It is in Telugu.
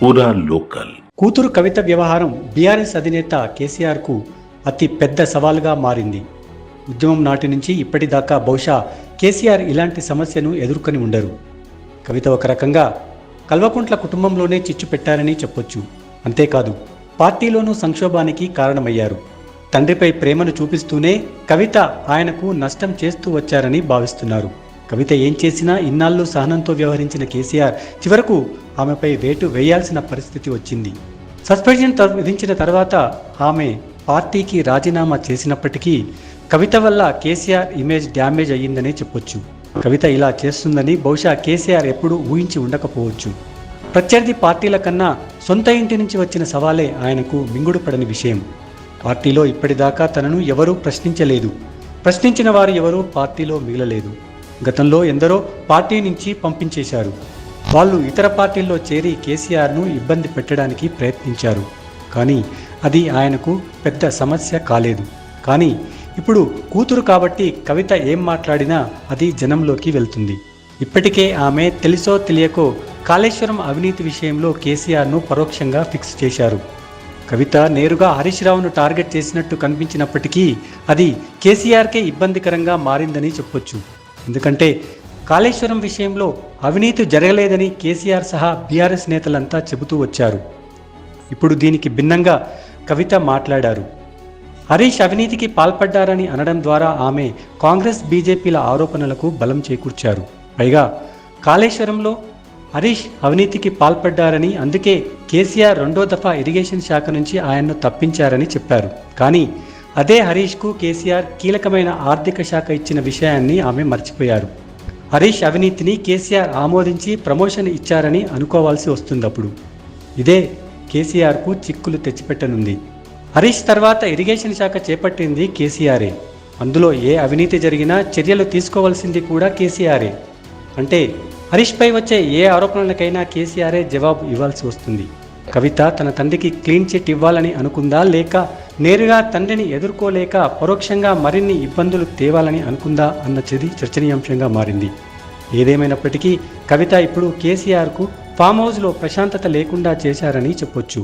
పూరా లోకల్. కూతురు కవిత వ్యవహారం బీఆర్ఎస్ అధినేత కేసీఆర్కు అతి పెద్ద సవాలుగా మారింది. ఉద్యమం నాటి నుంచి ఇప్పటిదాకా బహుశా కేసీఆర్ ఇలాంటి సమస్యను ఎదుర్కొని ఉండరు. కవిత ఒక రకంగా కల్వకుంట్ల కుటుంబంలోనే చిచ్చు పెట్టారని చెప్పొచ్చు. అంతేకాదు, పార్టీలోనూ సంక్షోభానికి కారణమయ్యారు. తండ్రిపై ప్రేమను చూపిస్తూనే కవిత ఆయనకు నష్టం చేస్తూ వచ్చారని భావిస్తున్నారు. కవిత ఏం చేసినా ఇన్నాళ్ళు సహనంతో వ్యవహరించిన కేసీఆర్ చివరకు ఆమెపై వేటు వేయాల్సిన పరిస్థితి వచ్చింది. సస్పెన్షన్ విధించిన తర్వాత ఆమె పార్టీకి రాజీనామా చేసినప్పటికీ కవిత వల్ల కేసీఆర్ ఇమేజ్ డ్యామేజ్ అయ్యిందనే చెప్పొచ్చు. కవిత ఇలా చేస్తుందని బహుశా కేసీఆర్ ఎప్పుడూ ఊహించి ఉండకపోవచ్చు. ప్రత్యర్థి పార్టీల కన్నా సొంత ఇంటి నుంచి వచ్చిన సవాలే ఆయనకు మింగుడు పడని విషయం. పార్టీలో ఇప్పటిదాకా తనను ఎవరూ ప్రశ్నించలేదు. ప్రశ్నించిన వారు ఎవరూ పార్టీలో మిగలలేదు. గతంలో ఎందరో పార్టీ నుంచి పంపించేశారు. వాళ్ళు ఇతర పార్టీల్లో చేరి కేసీఆర్ను ఇబ్బంది పెట్టడానికి ప్రయత్నించారు. కానీ అది ఆయనకు పెద్ద సమస్య కాలేదు. కానీ ఇప్పుడు కూతురు కాబట్టి కవిత ఏం మాట్లాడినా అది జనంలోకి వెళ్తుంది. ఇప్పటికే ఆమె తెలుసో తెలియకో కాళేశ్వరం అవినీతి విషయంలో కేసీఆర్ను పరోక్షంగా ఫిక్స్ చేశారు. కవిత నేరుగా హరీష్ రావును టార్గెట్ చేసినట్టు కనిపించినప్పటికీ అది కేసీఆర్కే ఇబ్బందికరంగా మారిందని చెప్పొచ్చు. ఎందుకంటే కాళేశ్వరం విషయంలో అవినీతి జరగలేదని కేసీఆర్ సహా బీఆర్ఎస్ నేతలంతా చెబుతూ వచ్చారు. ఇప్పుడు దీనికి భిన్నంగా కవిత మాట్లాడారు. హరీష్ అవినీతికి పాల్పడ్డారని అనడం ద్వారా ఆమె కాంగ్రెస్ బీజేపీల ఆరోపణలకు బలం చేకూర్చారు. పైగా కాళేశ్వరంలో హరీష్ అవినీతికి పాల్పడ్డారని, అందుకే కేసీఆర్ రెండో దఫా ఇరిగేషన్ శాఖ నుంచి ఆయన్ను తప్పించారని చెప్పారు. కానీ అదే హరీష్కు కేసీఆర్ కీలకమైన ఆర్థిక శాఖ ఇచ్చిన విషయాన్ని ఆమె మర్చిపోయారు. హరీష్ అవినీతిని కేసీఆర్ ఆమోదించి ప్రమోషన్ ఇచ్చారని అనుకోవాల్సి వస్తుందప్పుడు. ఇదే కేసీఆర్కు చిక్కులు తెచ్చిపెట్టనుంది. హరీష్ తర్వాత ఇరిగేషన్ శాఖ చేపట్టింది కేసీఆరే. అందులో ఏ అవినీతి జరిగినా చర్యలు తీసుకోవాల్సింది కూడా కేసీఆరే. అంటే హరీష్పై వచ్చే ఏ ఆరోపణలకైనా కేసీఆరే జవాబు ఇవ్వాల్సి వస్తుంది. కవిత తన తండ్రికి క్లీన్ చిట్ ఇవ్వాలని అనుకుందా, లేక నేరుగా తండ్రిని ఎదుర్కోలేక పరోక్షంగా మరిన్ని ఇబ్బందులు తేవాలని అనుకుందా అన్నది చర్చనీయాంశంగా మారింది. ఏదేమైనప్పటికీ కవిత ఇప్పుడు కేసీఆర్కు ఫామ్ హౌస్లో ప్రశాంతత లేకుండా చేశారని చెప్పొచ్చు.